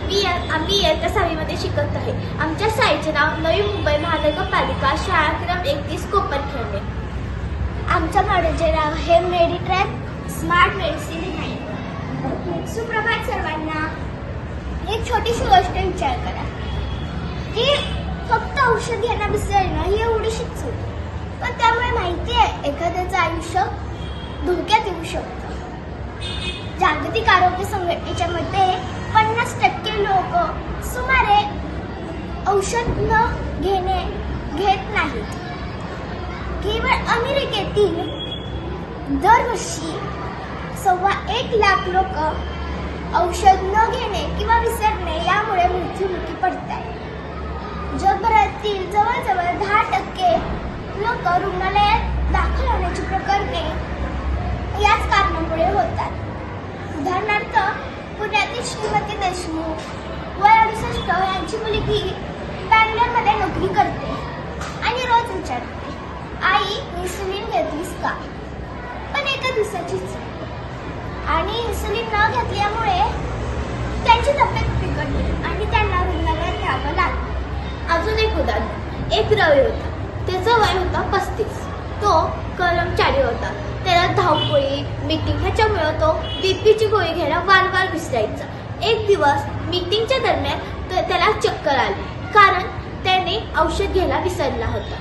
आम्ही इयत्ता 6वीमध्ये शिकत आहे. आमच्या शाळेचे नाव नवी मुंबई महानगरपालिका शाळा क्रम 31 कोपरखेरणे. आमच्या मॉडेलचे नाव आहे मेडिट्रॅक स्मार्ट मेडिसिन आहे. सुप्रभात सर्वांना. एक छोटीशी गोष्ट विचार करा की फक्त औषध घेणं विसरणं ही एवढीशी चूक, पण त्यामुळे माहिती आहे एखाद्याचं आयुष्य धोक्यात येऊ शकतं. जागतिक आरोग्य संघटनेच्या मते 50% लोक सुमारे औषध न घेत नाहीत. केवळ अमेरिकेतील दरवर्षी 1.25 लाख लोक औषध न घेणे किंवा विसरणे यामुळे मृत्युमुखी पडतात. जगभरातील जवळजवळ 10% लोक रुग्णालयात दाखल होण्याची प्रकरणे याच कारणामुळे होतात. उदाहरणार्थ पुण्यातील श्रीमती देशमुख वय 68 यांची मुलगी बँगलोरमध्ये नोकरी करते आणि रोज विचारते, आई इन्सुलिन घेतलीस का? पण एका दिवसाचीच. आणि इन्सुलिन न घेतल्यामुळे त्यांची तब्येत बिघडली आणि त्यांना रुग्णालयात न्यावं लागलं. अजून एक उदाहरण. एक रवी होता. त्याचं वय होता 35. तो कर्मचारी होता. त्याला धावपळी, मीटिंग ह्याच्यामुळे तो बीपीची गोळी घ्यायला वारंवार विसरायचा. एक दिवस मीटिंगच्या दरम्यान त्याला चक्कर आली, कारण त्याने औषध घ्यायला विसरला होता.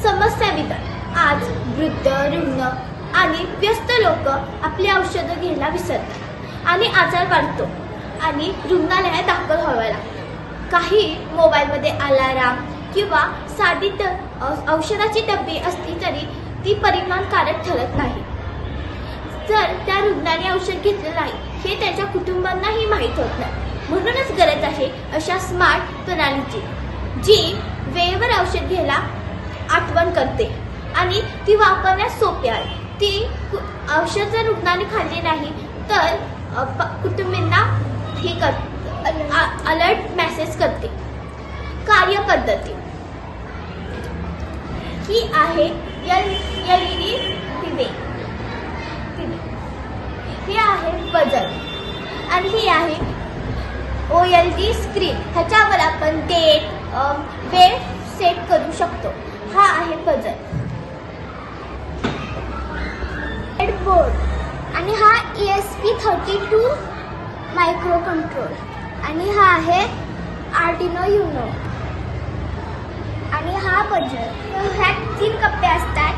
समस्या विधान. आज वृद्ध, रुग्ण आणि व्यस्त लोक आपली औषधं घ्यायला विसरतात आणि आजार वाढतो आणि रुग्णालयात दाखल व्हावं लागतं. काही मोबाईलमध्ये अलाराम किंवा साधी औषधाची डब्बी असली तरी ती परिणामकारक ठरत नाही. जर त्या रुग्णाने औषध घेतलं नाही हे त्याच्या कुटुंबांनाही माहीत होत नाही. म्हणूनच गरज आहे अशा स्मार्ट प्रणालीची, जी वेळेवर औषध घ्यायला आठवण करते आणि ती वापरण्यास सोपी आहे. ती औषध जर रुग्णाने खाल्ले नाही तर कुटुंबींना ही अलर्ट मेसेज करते. कार्यपद्धती ही आहे LED दिवे, ही आहे बजर आणि ही आहे OLED स्क्रीन. ह्याच्यावर आपण डेट, वेळ सेट करू शकतो. हा आहे बजर. बोर्ड आणि हा ESP32 मायक्रो कंट्रोल आणि हा आहे आर्डिनो युनो आणि हा बजर. ह्यात 3 कप्पे असतात,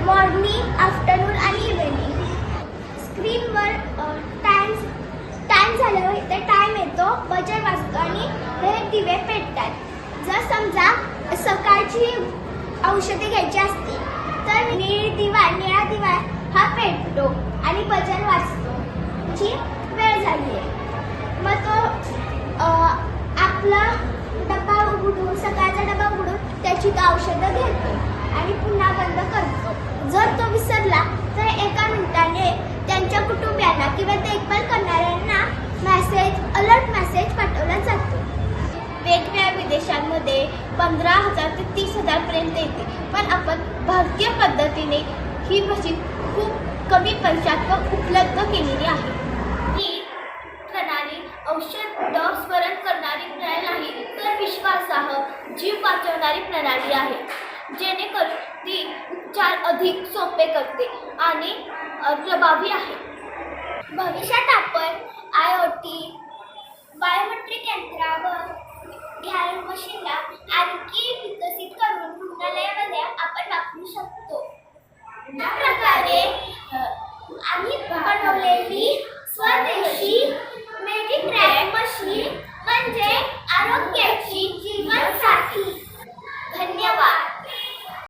मॉर्निंग, आफ्टरनून आणि इव्हिनिंग. स्क्रीनवर टाइम झाल्यावर इथे टाइम येतो, बजर वाजतो आणि हे दिवे पेटतात. जर समजा सकाळची औषधे घ्यायची असतील तर निळा दिवा हा पेटतो आणि बजर वाजतो जी वेळ झाली आहे. मग तो आपला डबा उघडून, सकाळचा डबा उघडून त्याची औषधं घेतो आणि पुन्हा बंद करतो. जर तो विसरला तर 1 मिनिटाने त्यांच्या कुटुंबियांना किंवा देखभाल करणाऱ्यांना अलर्ट मेसेज पाठवला जातो. वेगवेगळ्या विदेशांमध्ये 15,000 ते 30,000 पर्यंत येते, पण आपण भारतीय पद्धतीने ही मशीन खूप कमी पैशात उपलब्ध केलेली आहे. ही प्रणाली औषध स्मरण करणारी प्रणाली नाही, तर विश्वासार्ह, जीव वाचवणारी प्रणाली आहे, जेणेकरून ती उपचार अधिक सोपे करते आणि प्रभावी आहे. भविष्यात आपण IoT, बायोमेट्रिक यंत्रावर ह्या मशीनला आणखी विकसित करून रुग्णालयामध्ये आपण वापरू शकतो. या प्रकारे आम्ही बनवलेली